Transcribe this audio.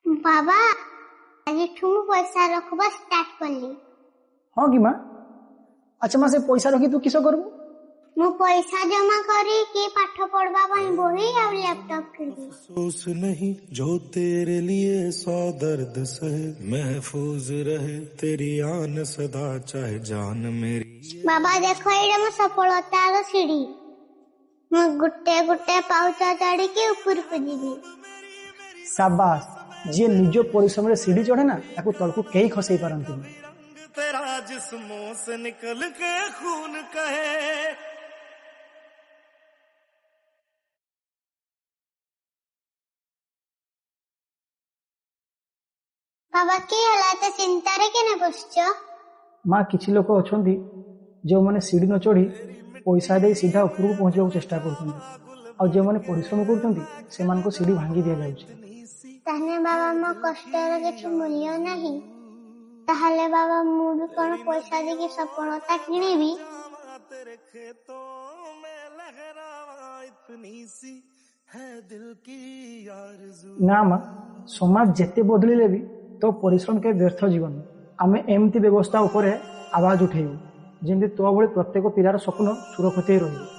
बाबा आज ठुम पैसा रखबा स्टार्ट करली। हाँ कि माँ। अच्छा माँ से पैसा रखी तू किस करबू? मु पैसा जमा करी के पाठ पढ़बा पई बही और लैपटॉप किनबी। अफसोस नहीं जो तेरे लिए 100 दर्द सहे, महफूज रहे तेरी आन सदा चाहे जान मेरी। बाबा देखो एडा मो सफलतार सीढ़ी, मु गुट्टे गुट्टे पाउचा चढ़ी के ऊपर को जीवी। शाबाश, जी निज परिश्रम रे सीढ़ी चढ़े ना ताकू तलकू कई खसई पारंती। तेरा जिस्मों से निकल के खून कहे। बाबा के हला तो चिंता रे केने बसछ? माँ किछि लोक अछंती जो माने सीढ़ी न चढ़ी पैसा दे सीधा ऊपर को पहुंचवा चेष्टा करछंती और जो माने परिश्रम करछंती सेमान को सीढ़ी भांगी दिया जाउछ। ताने बाबा मो कष्टर किछु मूल्य नहीं, ताहले बाबा मु भी कोन पैसा दे के सफलता किनेबी। तेरे खेतों में लहरावा इतनी सी है दिल की आरज़ू। ना माँ, समाज जेते बदलिले भी तो परिश्रम के व्यर्थ जीवन आमे एमती व्यवस्था उपरे आवाज उठेबू जेमती तो भली प्रत्येक पिलार स्वप्न सुरक्षित रही।